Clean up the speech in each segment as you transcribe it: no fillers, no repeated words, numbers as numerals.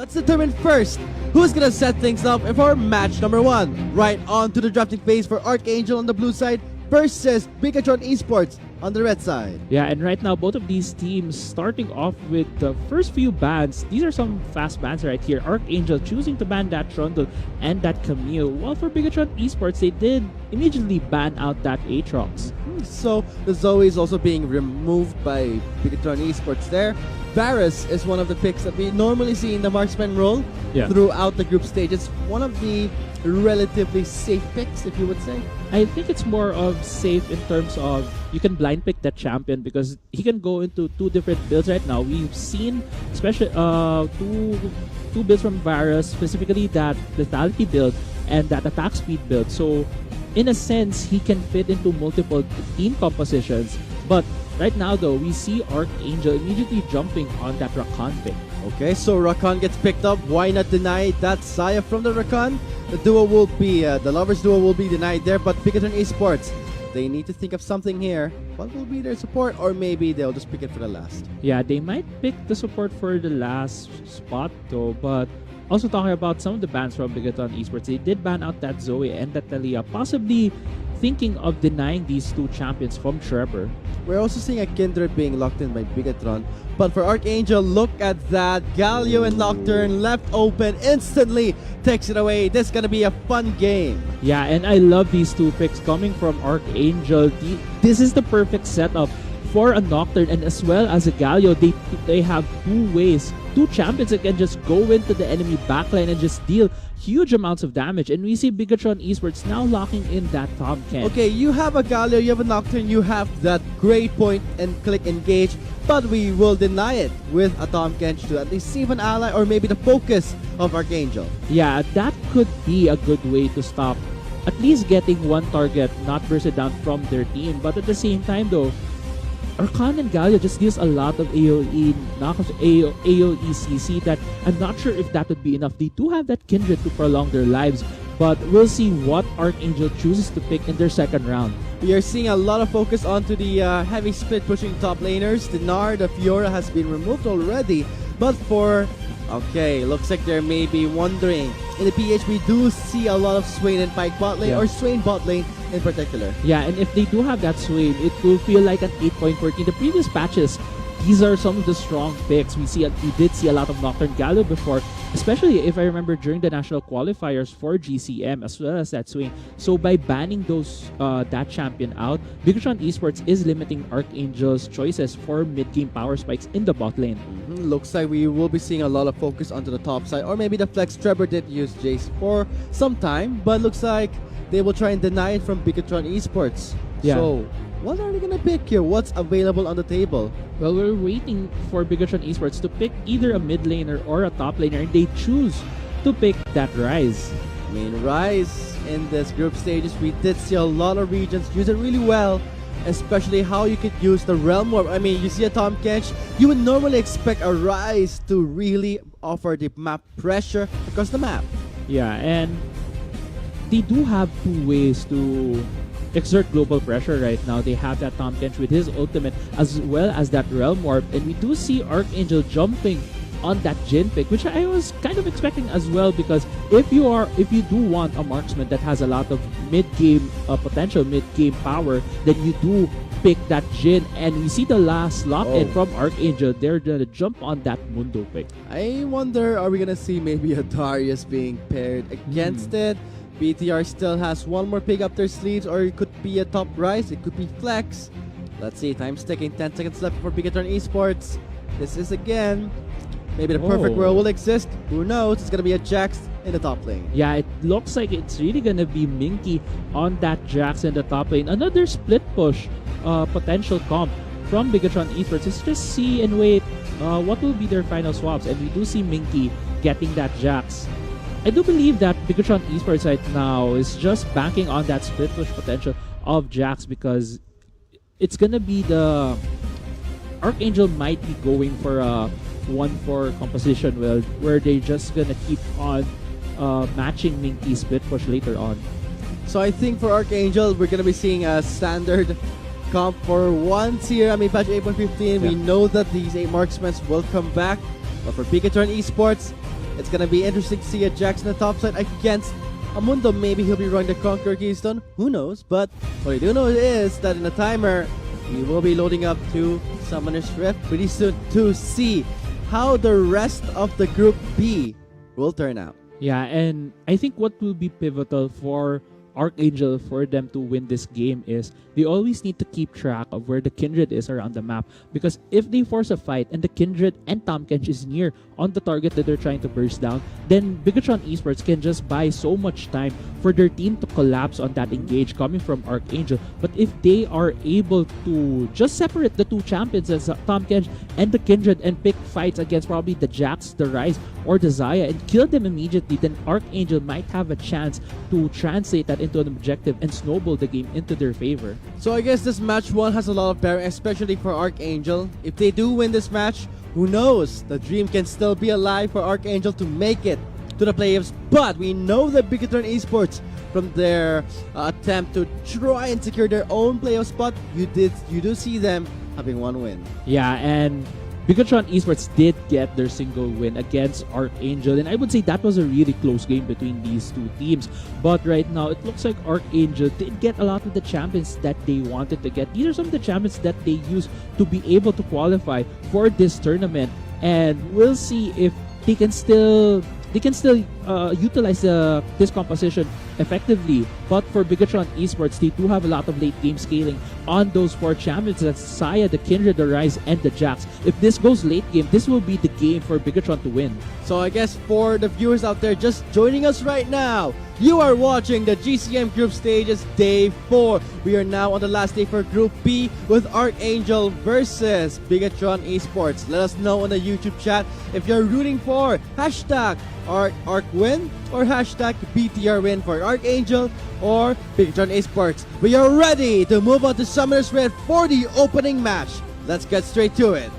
Let's determine first who's gonna set things up for match number 1. Right on to the drafting phase for Archangel on the blue side versus Bigatron Esports on the red side. Yeah, and right now, both of these teams starting off with the first few bans. These are some fast bans right here. Archangel choosing to ban that Trundle and that Camille. While for Bigatron Esports, they did immediately ban out that Aatrox. So the Zoe is also being removed by Bigatron Esports there. Varus is one of the picks that we normally see in the marksman role throughout the group stage. It's one of the relatively safe picks, if you would say. I think it's more of safe in terms of you can blind pick that champion because he can go into two different builds right now. We've seen especially two builds from Varus, specifically that lethality build and that attack speed build. So in a sense, he can fit into multiple team compositions. But right now though, we see Archangel immediately jumping on that Rakan pick. Okay, so Rakan gets picked up. Why not deny that Saya from the Rakan? The duo will be, the Lovers duo will be denied there, but Bigatron Esports, they need to think of something here. What will be their support? Or maybe they'll just pick it for the last. Yeah, they might pick the support for the last spot though, but also talking about some of the bans from Bigatron Esports, they did ban out that Zoe and that Talia, possibly thinking of denying these two champions from Trevor. We're also seeing a Kindred being locked in by Bigatron. But for Archangel, look at that. Galio and Nocturne left open instantly. Takes it away. This is going to be a fun game. Yeah, and I love these two picks coming from Archangel. This is the perfect setup for a Nocturne and as well as a Galio. They have two ways, two champions that can just go into the enemy backline and just deal huge amounts of damage. And we see Bigatron Esports now locking in that Tom Ken. Okay, you have a Galio, you have a Nocturne, you have that great point and click engage, but we will deny it with a Tom Kench to at least save an ally or maybe the focus of Archangel. Yeah, that could be a good way to stop at least getting one target not bursted down from their team. But at the same time though, Rakan and Galio just deals a lot of AoE knockoffs, AoE CC that I'm not sure if that would be enough. They do have that Kindred to prolong their lives, but we'll see what Archangel chooses to pick in their second round. We are seeing a lot of focus onto the heavy split pushing top laners. The Nard, the Fiora has been removed already, but for... Okay, looks like they may be wondering. In the PH, we do see a lot of Swain and Pyke bot lane, or Swain bot lane in particular. Yeah, and if they do have that Swain, it will feel like an 8.14. The previous patches, these are some of the strong picks. We did see a lot of Nocturne Galio before, especially if I remember during the national qualifiers for GCM as well as that Swain. So by banning those that champion out, Bigatron Esports is limiting Archangel's choices for mid-game power spikes in the bot lane. Looks like we will be seeing a lot of focus onto the top side, or maybe the flex. Trevor did use Jace for some time, but looks like they will try and deny it from Bigatron Esports. Yeah. So what are we gonna pick here? What's available on the table? Well, we're waiting for Bigatron Esports to pick either a mid laner or a top laner, and they choose to pick that Rise. I mean, Rise in this group stages, we did see a lot of regions use it really well, especially how you could use the Realm Warp. I mean, you see a Tom Kench, you would normally expect a Rise to really offer the map pressure across the map. Yeah, and they do have two ways to exert global pressure right now. They have that Tom Kench with his ultimate as well as that Realm Warp, and we do see Archangel jumping on that Jhin pick, which I was kind of expecting as well, because if you do want a marksman that has a lot of mid-game potential, mid-game power, then you do pick that Jhin, and we see the last lock-in from Archangel. They're gonna jump on that Mundo pick. I wonder, are we gonna see maybe a Darius being paired against it? BTR still has one more pick up their sleeves, or it could be a top Rise, it could be flex. Let's see, time's ticking, 10 seconds left for Bigatron Esports. This is again, maybe the perfect world will exist. Who knows? It's gonna be a Jax in the top lane. Yeah, it looks like it's really gonna be Minky on that Jax in the top lane. Another split push potential comp from Bigatron Esports. Let's just see and wait what will be their final swaps, and we do see Minky getting that Jax. I do believe that Bigatron Esports right now is just banking on that split push potential of Jax, because it's gonna be the Archangel might be going for a 1-4 composition where they're just gonna keep on matching Minky's split push later on. So I think for Archangel, we're gonna be seeing a standard comp for once here. I mean, patch 8.15, we know that these 8 marksmen will come back. But for Bigatron Esports, It's gonna be interesting to see a Jax in the top side against Amundo. Maybe he'll be running the Conqueror Keystone. Who knows? But what I do know is that in the timer, we will be loading up to Summoner's Rift pretty soon to see how the rest of the Group B will turn out. Yeah, and I think what will be pivotal for Archangel for them to win this game is they always need to keep track of where the Kindred is around the map, because if they force a fight and the Kindred and Tahm Kench is near on the target that they're trying to burst down, then Bigatron Esports can just buy so much time for their team to collapse on that engage coming from Archangel. But if they are able to just separate the two champions as Tahm Kench and the Kindred and pick fights against probably the Jax, the Ryze, or the Xayah and kill them immediately, then Archangel might have a chance to translate that into an objective and snowball the game into their favor. So I guess this match 1 has a lot of bearing, especially for Archangel. If they do win this match, who knows? The dream can still be alive for Archangel to make it to the playoffs. But we know that Bigatron Esports, from their attempt to try and secure their own playoff spot, you do see them having one win. Yeah, and Bigatron Esports did get their single win against Archangel, and I would say that was a really close game between these two teams. But right now, it looks like Archangel did get a lot of the champions that they wanted to get. These are some of the champions that they used to be able to qualify for this tournament, and we'll see if they can still utilize this composition effectively. But for Bigatron Esports, they do have a lot of late game scaling on those 4 champions. That's Xayah, the Kindred, the Ryze, and the Jax. If this goes late game, this will be the game for Bigatron to win. So I guess for the viewers out there just joining us right now, you are watching the GCM Group Stages Day 4. We are now on the last day for Group B with Archangel versus Bigatron Esports. Let us know on the YouTube chat if you're rooting for hashtag ARK win or hashtag BTR win for Archangel or Bigatron Esports. We are ready to move on to Summoner's Rift for the opening match. Let's get straight to it.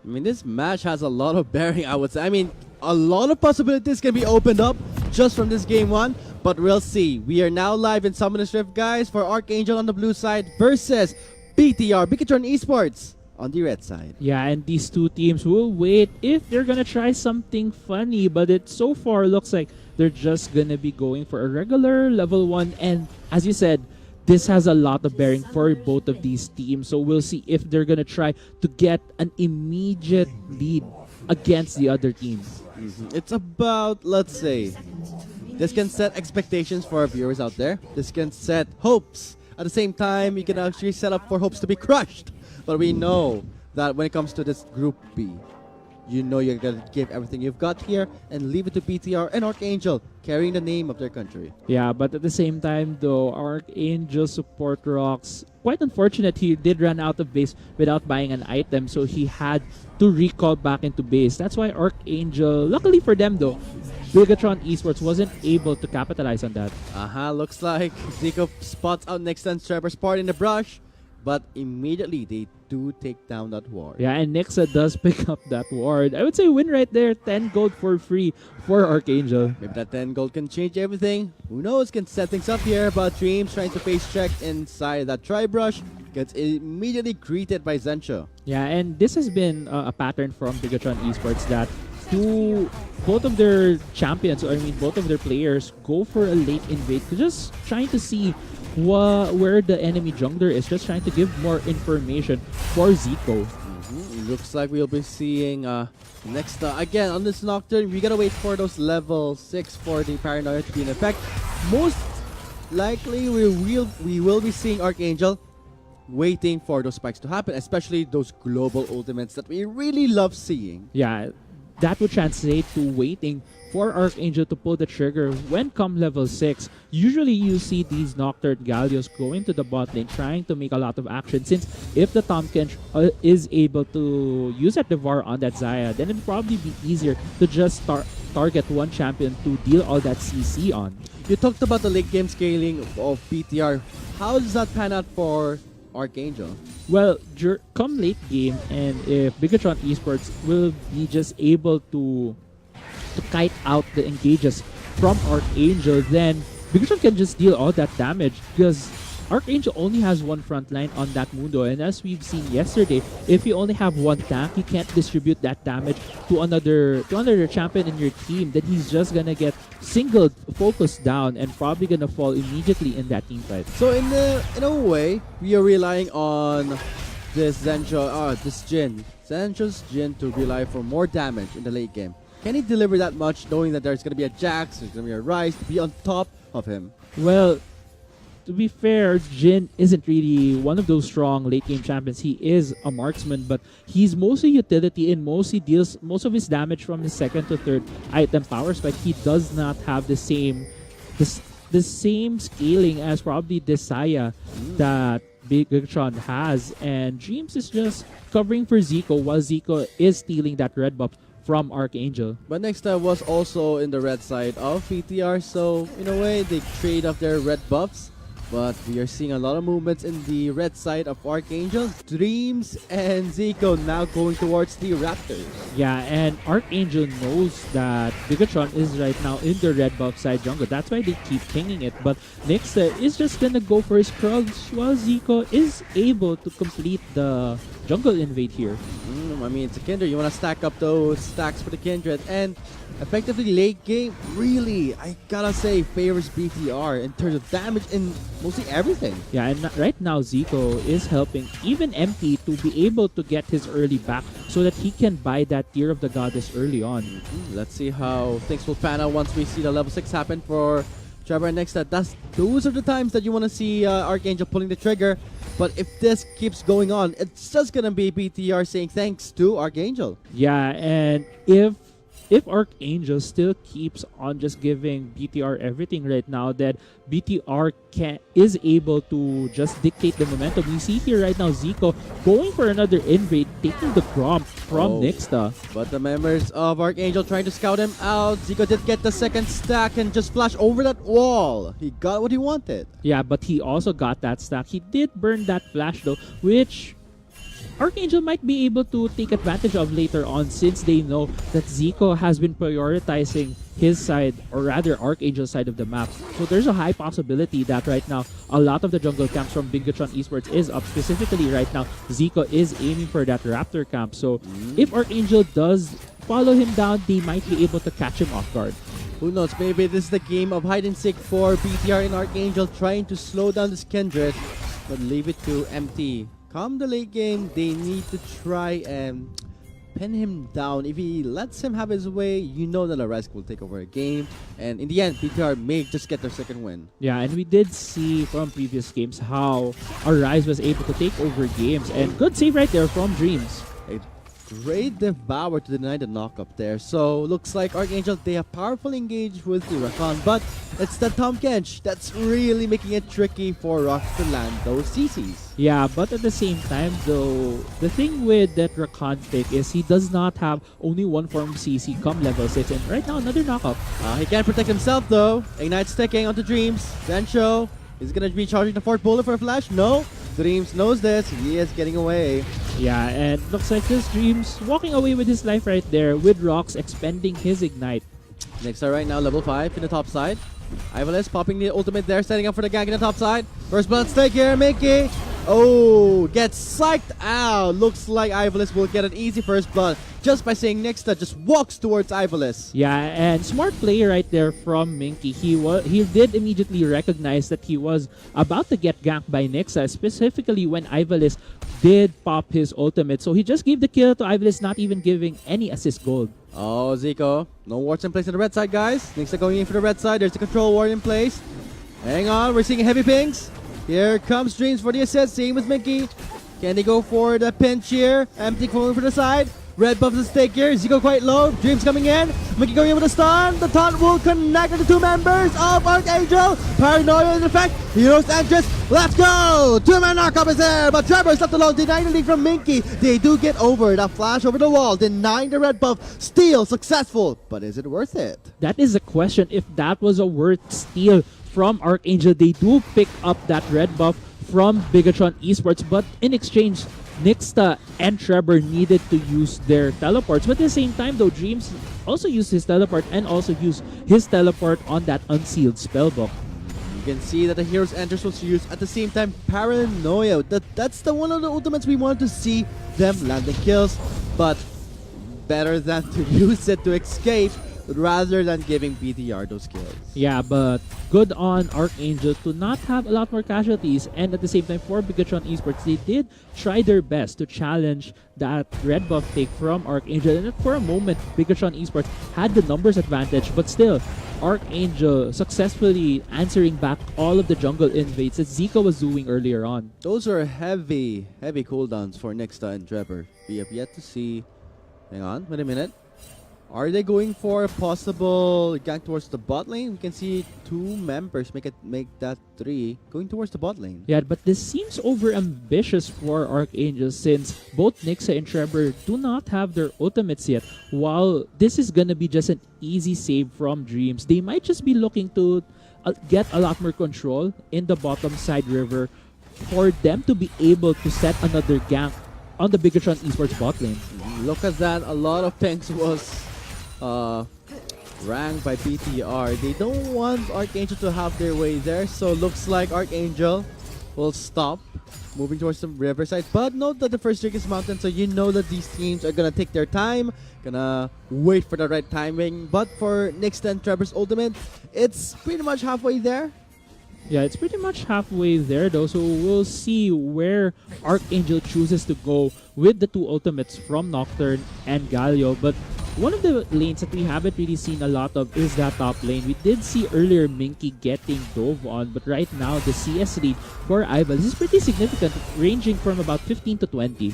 I mean, this match has a lot of bearing, I would say. I mean, a lot of possibilities can be opened up just from this game 1, but we'll see. We are now live in Summoner's Rift, guys, for Archangel on the blue side versus BTR, Bigatron Esports, on the red side. Yeah, and these two teams will wait if they're gonna try something funny, but it so far looks like they're just gonna be going for a regular level 1, and as you said, this has a lot of bearing for both of these teams. So we'll see if they're gonna try to get an immediate lead against the other team. It's about, let's say, this can set expectations for our viewers out there. This can set hopes. At the same time, you can actually set up for hopes to be crushed. But we know that when it comes to this Group B, you know you're gonna give everything you've got here and leave it to BTR and Archangel, carrying the name of their country. Yeah, but at the same time though, Archangel support rocks. Quite unfortunate, he did run out of base without buying an item, so he had to recall back into base. That's why Archangel, luckily for them though, Bigatron Esports wasn't able to capitalize on that. Looks like Zico spots out next to Trevor's part in the brush, but immediately they do take down that ward. Yeah, and Nixa does pick up that ward. I would say win right there, 10 gold for free for Archangel. Maybe that 10 gold can change everything. Who knows, can set things up here, but Dreams trying to face check inside that tri-brush gets immediately greeted by Zencho. Yeah, and this has been a pattern from Bigatron Esports that both of their champions, or I mean both of their players, go for a late invade, just trying to see where the enemy jungler is, just trying to give more information for Zico. Looks like we'll be seeing next again on this Nocturne. We gotta wait for those level 6 for the Paranoia to be in effect. Most likely we will be seeing Archangel waiting for those spikes to happen, especially those global ultimates that we really love seeing. Yeah, that would translate to waiting for Archangel to pull the trigger when come level 6. Usually you see these Nocturne Gallios going to the bot lane trying to make a lot of action, since if the Tahm Kench is able to use that Devour on that Xayah, then it'd probably be easier to just target one champion to deal all that CC on. You talked about the late game scaling of BTR. How does that pan out for Archangel? Well, come late game, and if Bigatron Esports will be just able to kite out the engages from Archangel, then Bigatron can just deal all that damage because Archangel only has one front line on that Mundo, and as we've seen yesterday, if you only have one tank, you can't distribute that damage to another champion in your team. Then he's just gonna get singled, focused down, and probably gonna fall immediately in that team fight. So in a way, we are relying on this Zencho's Jin to rely for more damage in the late game. Can he deliver that much, knowing that there's gonna be a Jax, there's gonna be a Ryze to be on top of him? Well, to be fair, Jin isn't really one of those strong late game champions. He is a marksman, but he's mostly utility and mostly deals most of his damage from his second to third item power spike. He does not have the same scaling as probably Desaya that Bigatron has, and Dreams is just covering for Zico while Zico is stealing that red buff from Archangel. But next was also in the red side of BTR, so in a way they trade off their red buffs. But we are seeing a lot of movements in the red side of Archangel. Dreams and Zico now going towards the Raptors. Yeah, and Archangel knows that Bigatron is right now in the red buff side jungle. That's why they keep pinging it. But Nixter is just gonna go for his Krugs while Zico is able to complete the jungle invade here. I mean, it's a Kindred. You want to stack up those stacks for the Kindred. And effectively late game, really, I gotta say, favors BTR in terms of damage in mostly everything. Yeah, and right now Zico is helping even MP to be able to get his early back so that he can buy that Tear of the Goddess early on. Let's see how things will pan out once we see the level 6 happen for Trevor and Nexta. Those are the times that you want to see Archangel pulling the trigger. But if this keeps going on, it's just gonna be BTR saying thanks to Archangel. Yeah, and if Archangel still keeps on just giving BTR everything right now, then BTR is able to just dictate the momentum. We see here right now Zico going for another invade, taking the Gromp from Nixta. But the members of Archangel trying to scout him out. Zico did get the second stack and just flash over that wall. He got what he wanted. Yeah, but he also got that stack. He did burn that flash though, which Archangel might be able to take advantage of later on, since they know that Zico has been prioritizing his side, or rather Archangel's side of the map. So there's a high possibility that right now a lot of the jungle camps from Bigatron Esports is up. Specifically right now, Zico is aiming for that Raptor camp. So if Archangel does follow him down, they might be able to catch him off guard. Who knows, maybe this is the game of hide and seek for BTR and Archangel, trying to slow down this Kindred, but leave it to MT. Come the late game, they need to try and pin him down. If he lets him have his way, you know that Ryze will take over a game. And in the end, BTR may just get their second win. Yeah, and we did see from previous games how Ryze was able to take over games. And good save right there from Dreams. A great Devour to deny the knock-up there. So, looks like Archangel, they have powerfully engaged with the Rakan. But it's the Tom Kench that's really making it tricky for Rock to land those CCs. Yeah, but at the same time though, the thing with that Rakan pick is he does not have only one form of CC come level 6, and right now another knockup. He can't protect himself though. Ignite sticking onto Dreams. Zencho is gonna be charging the fourth bullet for a flash. No, Dreams knows this. He is getting away. Yeah, and looks like this Dreams walking away with his life right there, with Rox expending his Ignite. Next right now, level 5 in the top side. Ivalice popping the ultimate there, setting up for the gank in the top side. First blood stake here, Mickey. Oh, gets psyched out. Looks like Ivalice will get an easy first blood just by saying Nixta just walks towards Ivalice. Yeah, and smart play right there from Minky. He did immediately recognize that he was about to get ganked by Nixa, specifically when Ivalice did pop his ultimate. So he just gave the kill to Ivalice, not even giving any assist gold. Oh, Zico. No wards in place on the red side, guys. Nixa going in for the red side. There's a control ward in place. Hang on, we're seeing heavy pings. Here comes Dreams for the assist. Same with Mickey. Can they go for the pinch here? Empty going for the side. Red buff the stake here. Zico quite low. Dreams coming in. Mickey going in with a stun. The taunt will connect with the two members of Archangel. Paranoia in effect. Heroes entrance. Let's go. Two-man knockup is there. But Trevor's left alone. Denying the lead from Minky. They do get over. That flash over the wall. Denying the red buff. Steal successful. But is it worth it? That is a question. If that was a worth steal from Archangel, they do pick up that red buff from Bigatron Esports, but in exchange, Nixta and Trevor needed to use their teleports. But at the same time, though, Dreams also used his teleport and also used his teleport on that unsealed spellbook. You can see that the Hero's Enters was used at the same time. Paranoia. That's the one of the ultimates we wanted to see them landing kills, but better than to use it to escape rather than giving BTR those kills. Yeah, but good on Archangel to not have a lot more casualties, and at the same time for Bigatron Esports, they did try their best to challenge that red buff take from Archangel, and for a moment Bigatron Esports had the numbers advantage, but still Archangel successfully answering back all of the jungle invades that Zico was doing earlier on. Those are heavy cooldowns for Nixta and Trevor. We have yet to see. Hang on, wait a minute. Are they going for a possible gank towards the bot lane? We can see two members make that three going towards the bot lane. Yeah, but this seems over ambitious for Archangel since both Nixa and Trevor do not have their ultimates yet. While this is gonna be just an easy save from Dreams, they might just be looking to get a lot more control in the bottom side river for them to be able to set another gank on the Bigatron Esports bot lane. Look at that, a lot of things was ranked by BTR. They don't want Archangel to have their way there, so looks like Archangel will stop moving towards the riverside. But note that the first drink is mountain, so you know that these teams are gonna take their time, gonna wait for the right timing. But for Nixta and Trevor's ultimate, it's pretty much halfway there. Yeah, it's pretty much halfway there though, so we'll see where Archangel chooses to go with the two ultimates from Nocturne and Galio. But one of the lanes that we haven't really seen a lot of is that top lane. We did see earlier Minky getting dove on, but right now the CS lead for Ival, this is pretty significant, ranging from about 15 to 20.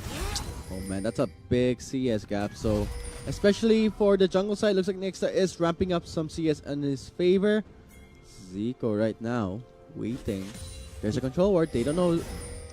Oh man, that's a big CS gap. So especially for the jungle side, looks like Nixta is ramping up some CS in his favor. Zico right now waiting. There's a control ward. They don't know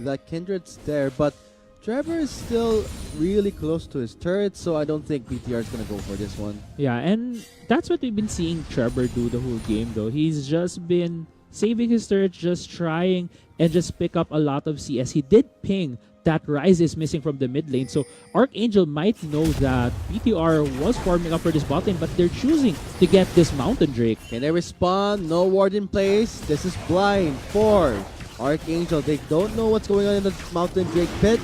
that Kindred's there, but Trevor is still really close to his turret, so I don't think BTR is gonna go for this one. Yeah, and that's what we've been seeing Trevor do the whole game though. He's just been saving his turret, just trying and just pick up a lot of CS. He did ping that Rise is missing from the mid lane, so Archangel might know that BTR was forming up for this bot lane, but they're choosing to get this Mountain Drake. Can they respond? No ward in place. This is blind for Archangel. They don't know what's going on in the Mountain Drake pit.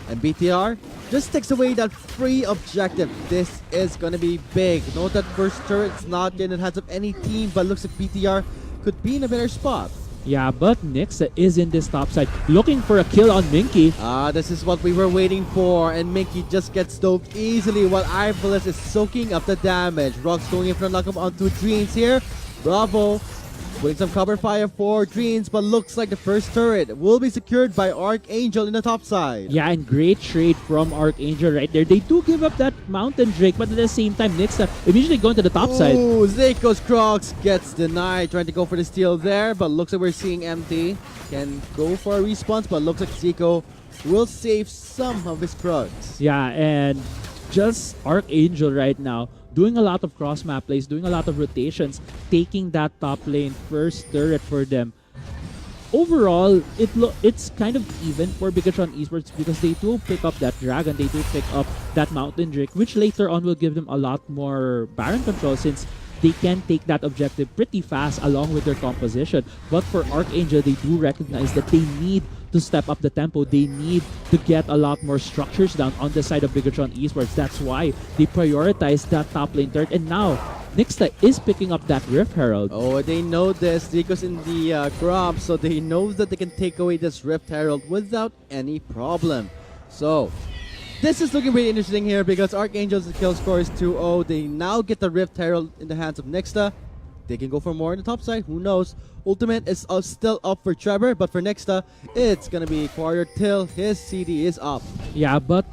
And BTR just takes away that free objective. This is gonna be big. Note that first turret's not in the hands of any team, but looks like BTR could be in a better spot. Yeah, but Nixa is in this top side, looking for a kill on Minky. This is what we were waiting for, and Minky just gets doped easily while Ivalis is soaking up the damage. Rock's going in for a knock-up onto Dreams here. Bravo. Putting some cover fire for Dreams, but looks like the first turret will be secured by Archangel in the top side. Yeah, and great trade from Archangel right there. They do give up that Mountain Drake, but at the same time, Nixa immediately going to the top side. Ooh, Zico's Crocs gets denied. Trying to go for the steal there, but looks like we're seeing empty. Can go for a response, but looks like Zico will save some of his Crocs. Yeah, and just Archangel right now doing a lot of cross-map plays, doing a lot of rotations, taking that top lane first turret for them. Overall, it's kind of even for Bigatron Esports because they do pick up that Dragon, they do pick up that Mountain Drake, which later on will give them a lot more Baron control since they can take that objective pretty fast along with their composition. But for Archangel, they do recognize that they need to step up the tempo. They need to get a lot more structures down on the side of Bigatron Esports. That's why they prioritize that top lane turret. And now, Nixta is picking up that Rift Herald. Oh, they know this. Zico's in the crop, so they know that they can take away this Rift Herald without any problem. So, this is looking really interesting here because Archangel's kill score is 2-0. They now get the Rift Herald in the hands of Nixta. They can go for more on the top side. Who knows? Ultimate is still up for Trevor, but for Nixta, it's gonna be quarter till his CD is up. Yeah, but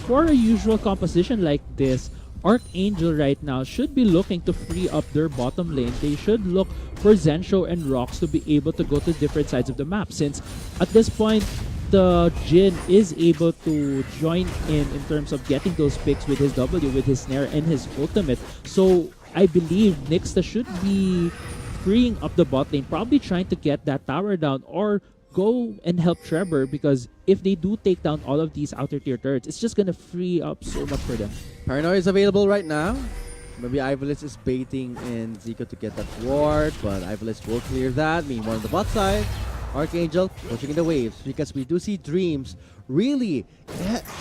for a usual composition like this, Archangel right now should be looking to free up their bottom lane. They should look for Zensho and Rox to be able to go to different sides of the map since at this point, the Jin is able to join in terms of getting those picks with his W, with his snare, and his ultimate. So I believe Nixta should be freeing up the bot lane, probably trying to get that tower down or go and help Trevor, because if they do take down all of these outer tier turrets, it's just gonna free up so much for them. Paranoia is available right now. Maybe Ivalice is baiting in Zico to get that ward, but Ivalice will clear that. Meanwhile, on the bot side, Archangel pushing in the waves, because we do see Dreams really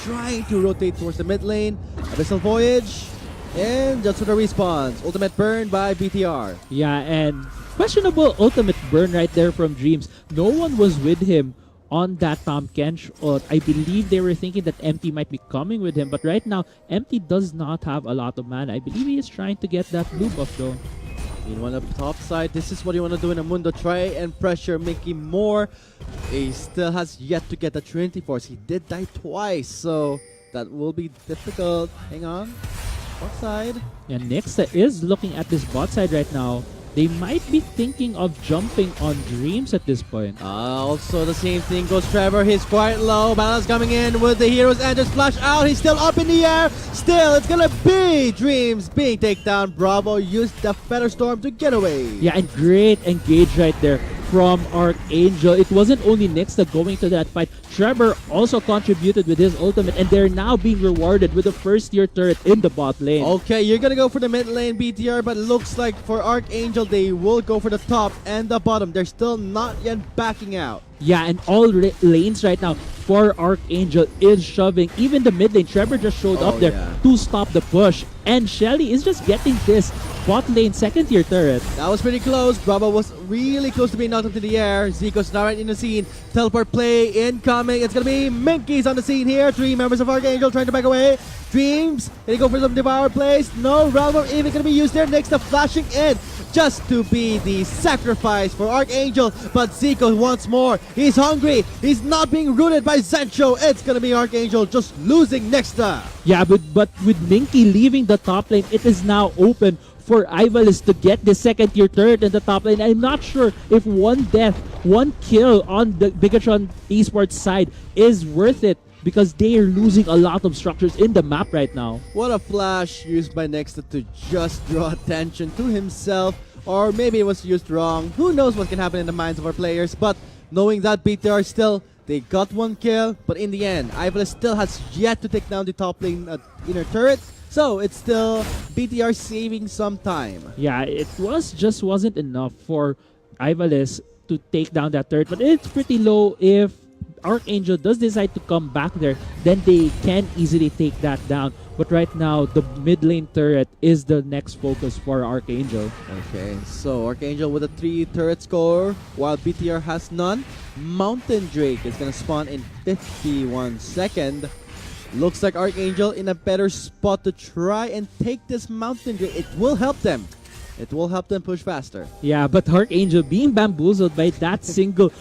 trying to rotate towards the mid lane. Abyssal Voyage, and just for the respawns. Ultimate burn by BTR. Yeah, and questionable ultimate burn right there from Dreams. No one was with him on that Tom Kench. I believe they were thinking that Empty might be coming with him, but right now, Empty does not have a lot of mana. I believe he is trying to get that blue buff though. Meanwhile, on the top side, this is what you want to do in a Mundo. Try and pressure Mickey more. He still has yet to get the Trinity Force. He did die twice, so that will be difficult. Hang on. Bot side. Yeah, Nixa is looking at this bot side right now. They might be thinking of jumping on Dreams at this point. Also, the same thing goes Trevor. He's quite low. Balance coming in with the heroes and just splash out. He's still up in the air. Still, it's gonna be Dreams being taken down. Bravo used the Feather Storm to get away. Yeah, and great engage right there from Archangel. It wasn't only Nixa going to that fight. Trevor also contributed with his ultimate, and they're now being rewarded with the first tier turret in the bot lane. Okay, you're gonna go for the mid lane BTR, but it looks like for Archangel, they will go for the top and the bottom. They're still not yet backing out. Yeah, and all lanes right now for Archangel is shoving. Even the mid lane, Trevor just showed up there to stop the push. And Shelly is just getting this bot lane second tier turret. That was pretty close. Bravo was really close to being knocked into the air. Zico's now right in the scene. Teleport play incoming. It's gonna be Minky's on the scene here. 3 members of Archangel trying to back away. Dreams, they go for some Devour plays. No Realm of Even gonna be used there. Next, flashing in just to be the sacrifice for Archangel. But Zico wants more. He's hungry. He's not being rooted by Zencho. It's gonna be Archangel just losing next up. Yeah, but with Minky leaving the top lane, it is now open for Ivalice to get the second tier turret in the top lane. I'm not sure if one death, one kill on the Bigatron esports side is worth it, because they are losing a lot of structures in the map right now. What a flash used by Nexta to just draw attention to himself, or maybe it was used wrong. Who knows what can happen in the minds of our players, but knowing that BTR still, they got 1 kill, but in the end, Ivalice still has yet to take down the top lane inner turret. So it's still BTR saving some time. Yeah, it wasn't enough for Ivalice to take down that turret, but it's pretty low. If Archangel does decide to come back there, then they can easily take that down. But right now, the mid lane turret is the next focus for Archangel. Okay, so Archangel with a 3 turret score, while BTR has none. Mountain Drake is gonna spawn in 51 seconds. Looks like Archangel in a better spot to try and take this Mountain Drake. It will help them. It will help them push faster. Yeah, but Archangel being bamboozled by that single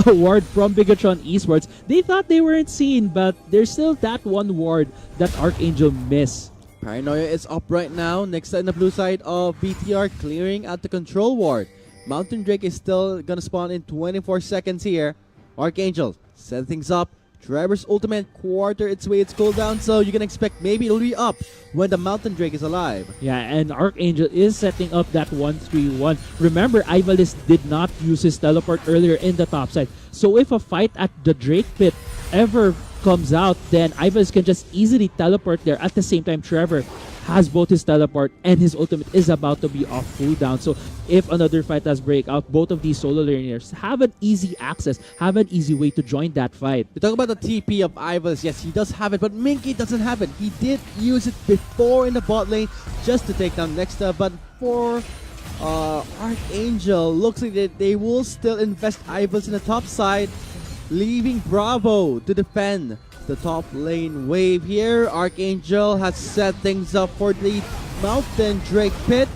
award from Bigatron Esports, they thought they weren't seen, but there's still that one ward that Archangel missed. Paranoia is up right now. Next in the blue side of BTR, clearing out the control ward. Mountain Drake is still gonna spawn in 24 seconds here. Archangel set things up. Trevor's ultimate quarter its way its cooldown, so you can expect maybe it'll be up when the Mountain Drake is alive. Yeah, and Archangel is setting up that 1-3-1. Remember, Ivalice did not use his teleport earlier in the top side. So if a fight at the Drake pit ever comes out, then Ivalice can just easily teleport there. At the same time, Trevor has both his teleport and his ultimate is about to be off cooldown. So if another fight does break out, both of these solo laners have an easy access, have an easy way to join that fight. You talk about the TP of Ivalice. Yes, he does have it, but Minky doesn't have it. He did use it before in the bot lane just to take down Nexta, but for Archangel, looks like they will still invest Ivalice in the top side, leaving Bravo to defend the top lane wave here. Archangel has set things up for the Mountain Drake pit.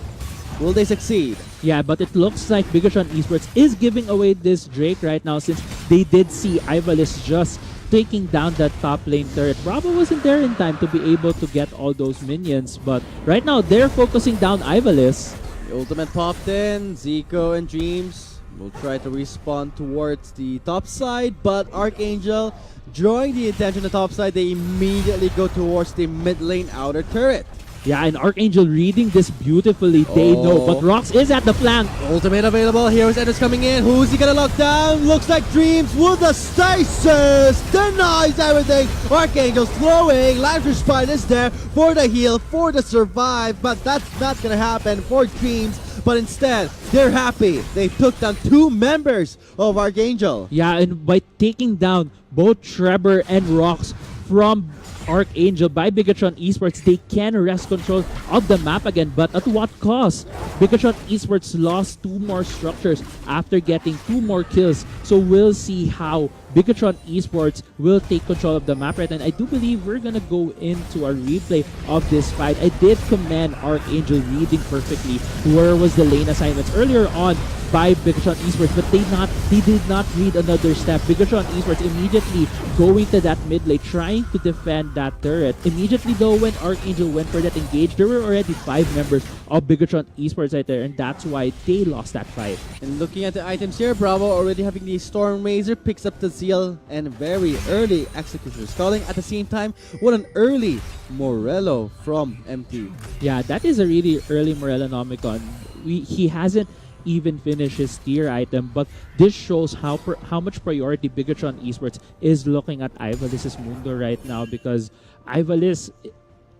Will they succeed? Yeah, but it looks like Bigatron Esports is giving away this Drake right now, since they did see Ivalice just taking down that top lane turret. Bravo wasn't there in time to be able to get all those minions, but right now they're focusing down Ivalice. The ultimate popped in. Zico and Dreams will try to respawn towards the top side, but Archangel drawing the attention to the top side, they immediately go towards the mid lane outer turret. Yeah, and Archangel reading this beautifully. They know, but Rox is at the flank. Ultimate available. Heroes Enders coming in. Who's he gonna lock down? Looks like Dreams with the stasis. Denies everything. Archangel's throwing. Life Respite is there for the heal, for the survive. But that's not gonna happen for Dreams. But instead, they're happy. They took down 2 members of Archangel. Yeah, and by taking down both Trevor and Rox from Archangel by Bigatron Esports, they can wrest control of the map again, but at what cost? Bigatron Esports lost 2 more structures after getting 2 more kills, so we'll see how Bigatron Esports will take control of the map right, and I do believe we're gonna go into a replay of this fight. I did command Archangel reading perfectly where was the lane assignments earlier on by Bigatron Esports, but they did not read another step. Bigatron Esports immediately going to that mid lane, trying to defend that turret. Immediately though, when Archangel went for that engage, there were already 5 members of Bigatron Esports right there, and that's why they lost that fight. And looking at the items here, Bravo already having the Storm Razor, picks up the Zeal, and very early Executioner Sculling. At the same time, what an early Morello from MT. Yeah, that is a really early Morellonomicon. He hasn't even finished his tier item, but this shows how much priority Bigatron Esports is looking at Ivalis's Mundo right now, because Ivalis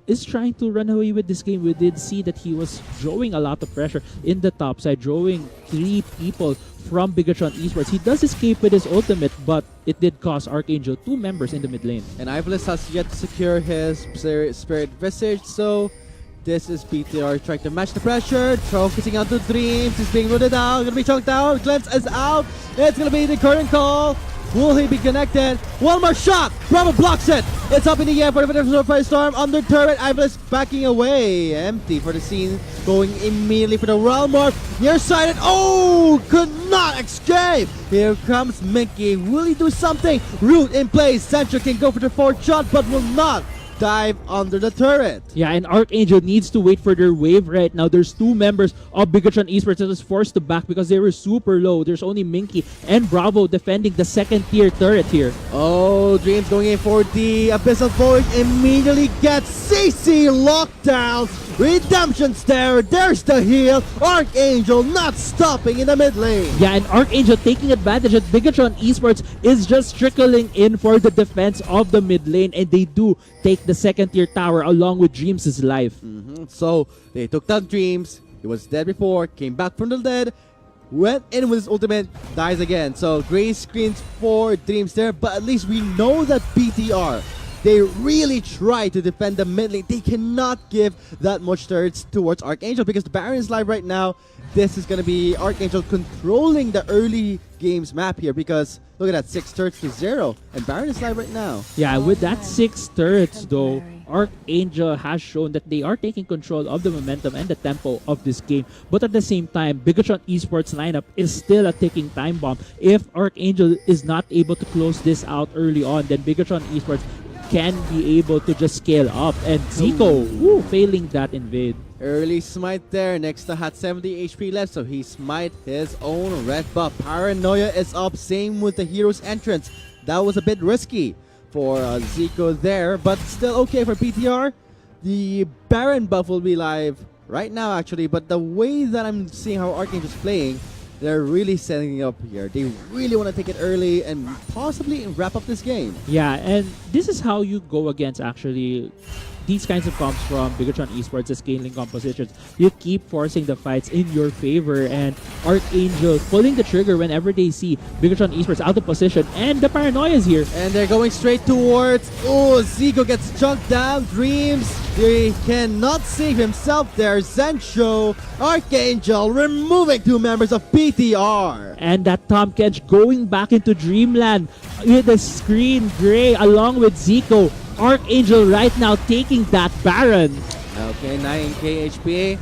is trying to run away with this game. We did see that he was drawing a lot of pressure in the top side, drawing 3 people from Bigatron Esports. He does escape with his ultimate, but it did cost Archangel 2 members in the mid lane. And Ivalis has yet to secure his Spirit Visage, so this is BTR trying to match the pressure. Focusing on the Dreams. He's being rooted out. Gonna be chunked out. Glimpse is out. It's gonna be the current call. Will he be connected? One more shot. Bravo blocks it. It's up in the air for the Firestorm. Under turret. Ivalis backing away. Empty for the scene. Going immediately for the Realm Morph. Nearsighted. Oh! Could not escape. Here comes Minky. Will he do something? Root in place. Central can go for the 4th shot, but will not dive under the turret. Yeah, and Archangel needs to wait for their wave right now. There's 2 members of Bigatron Esports that was forced to back because they were super low. There's only Minky and Bravo defending the 2nd tier turret here. Oh, Dreams going in for the Abyssal Void. Immediately gets CC locked down. Redemption Stare. There's the heal. Archangel not stopping in the mid lane. Yeah, and Archangel taking advantage that Bigatron Esports is just trickling in for the defense of the mid lane, and they do take the 2nd tier tower along with Dreams' life. So they took down Dreams. He was dead before, came back from the dead, went in with his ultimate, dies again. So gray screens for Dreams there, but at least we know that BTR, they really try to defend the mid lane. They cannot give that much turrets towards Archangel because the Baron is live right now. This is going to be Archangel controlling the early games map here because look at that, 6 turrets to 0, and Baron is live right now. Yeah, with that 6 turrets though, Archangel has shown that they are taking control of the momentum and the tempo of this game. But at the same time, Bigatron Esports lineup is still a ticking time bomb. If Archangel is not able to close this out early on, then Bigatron Esports can be able to just scale up. And Zico, failing that invade. Early smite there. Next to had 70 HP left, so he smite his own red buff. Paranoia is up, same with the hero's entrance. That was a bit risky for Zico there, but still okay for BTR. The Baron buff will be live right now actually, but the way that I'm seeing how Archangel's playing, they're really setting it up here. They really want to take it early and possibly wrap up this game. Yeah, and this is how you go against actually these kinds of comps from Bigatron Esports, the scaling compositions. You keep forcing the fights in your favor, and Archangel pulling the trigger whenever they see Bigatron Esports out of position, and the Paranoia is here. And they're going straight towards, oh, Zico gets chunked down. Dreams, he cannot save himself there. Zencho, Archangel removing 2 members of BTR. And that Tom Kench going back into Dreamland with the screen gray along with Zico. Archangel right now taking that Baron. Okay, 9k HP.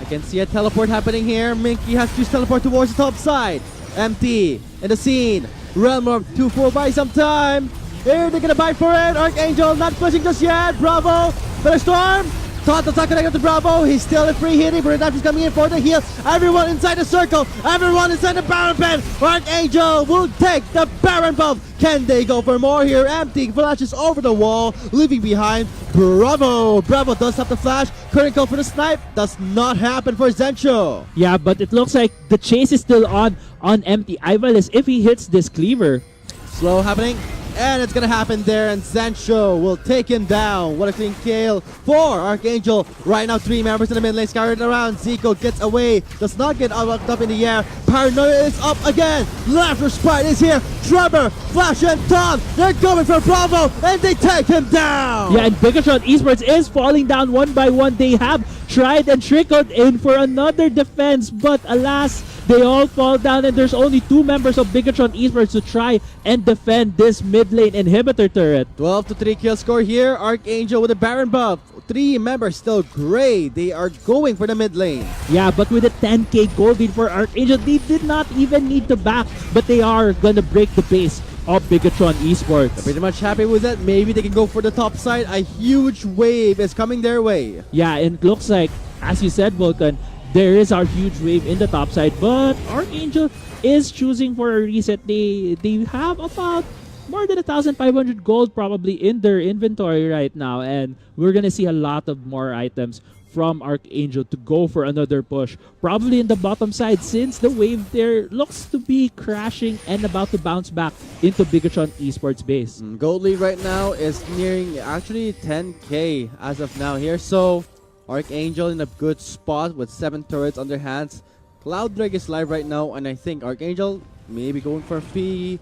I can see a teleport happening here. Minky has to teleport towards the top side. Empty in the scene. Realm of 2-4 buy some time. Here they're gonna buy for it. Archangel not pushing just yet. Bravo. Better storm. Todd does not connect with the Bravo. He's still in free hitting. But is coming in for the heal. Everyone inside the circle. Everyone inside the Baron pen. Archangel will take the Baron buff. Can they go for more here? Empty flashes over the wall, leaving behind Bravo. Bravo does have the flash. Couldn't go for the snipe. Does not happen for Zencho. Yeah, but it looks like the chase is still on empty. Ivalis, if he hits this cleaver. Slow happening. And it's gonna happen there, and Zencho will take him down. What a clean kill for Archangel. Right now, 3 members in the mid lane scattered around. Zico gets away, does not get up in the air. Paranoia is up again. Laughter Sprite is here. Trevor, Flash, and Tom, they're going for Bravo, and they take him down. Yeah, and Bigatron Esports is falling down one by one. They have tried and trickled in for another defense, but alas, they all fall down, and there's only 2 members of Bigatron Esports to try and defend this mid lane inhibitor turret. 12-3 kill score here. Archangel with a Baron buff. 3 members still gray. They are going for the mid lane. Yeah, but with a 10k gold lead for Archangel, they did not even need to back, but they are gonna break the base of Bigatron Esports. They're pretty much happy with that. Maybe they can go for the top side. A huge wave is coming their way. Yeah, and it looks like, as you said, Vulcan, there is our huge wave in the top side, but Archangel is choosing for a reset. They have about more than 1,500 gold probably in their inventory right now, and we're gonna see a lot of more items from Archangel to go for another push, probably in the bottom side, since the wave there looks to be crashing and about to bounce back into Bigatron Esports base. Gold lead right now is nearing actually 10k as of now here, so Archangel in a good spot with 7 turrets on their hands. Cloud Drake is live right now, and I think Archangel may be going for Fee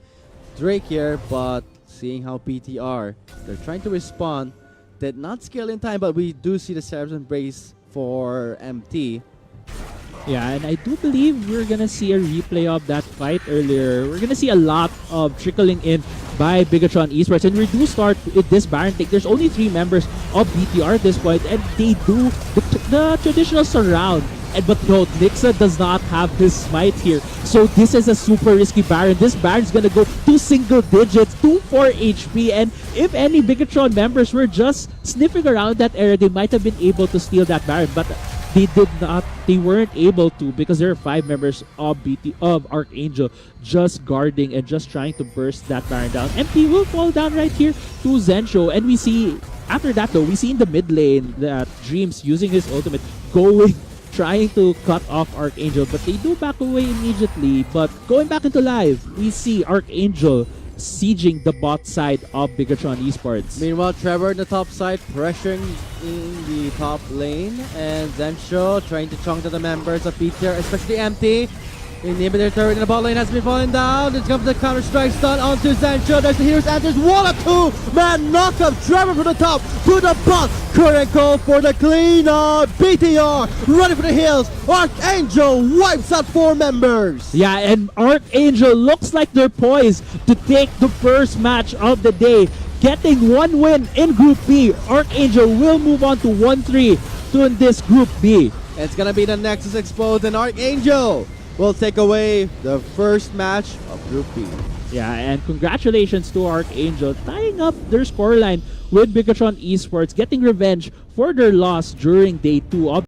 Drake here, but seeing how BTR, they're trying to respond. Did not scale in time, but we do see the Seraph's Embrace for MT. Yeah, and I do believe we're gonna see a replay of that fight earlier. We're gonna see a lot of trickling in by Bigatron Esports, and we do start with this Baron take. There's only 3 members of BTR at this point, and they do the traditional surround. But note, Nixa does not have his smite here, so this is a super risky Baron. This Baron's gonna go to single digits, 2-4 HP, and if any Bigatron members were just sniffing around that area, they might have been able to steal that Baron, but they did not. They weren't able to, because there are 5 members of Archangel just guarding and just trying to burst that Baron down. MP will fall down right here to Zencho, and we see after that though, we see in the mid lane that Dreams using his ultimate going, trying to cut off Archangel, but they do back away immediately. But going back into live, we see Archangel sieging the bot side of Bigatron Esports. Meanwhile, Trevor in the top side pressuring in the top lane, and Zencho trying to chunk to the members of BTR, especially MT. Inhibitor turret in the bot lane has been falling down. There comes the counter strike stun onto Zencho. There's the hero's enters. 1-2-man knockup. Trevor from the top to the bot. Current call for the cleanup. BTR running for the hills. Archangel wipes out 4 members. Yeah, and Archangel looks like they're poised to take the first match of the day, getting 1 win in Group B. Archangel will move on to 1-3 to this Group B. It's gonna be the Nexus exposed, and Archangel will take away the first match of Group B. Yeah, and congratulations to Archangel, tying up their scoreline with Bigatron Esports, getting revenge for their loss during day 2 of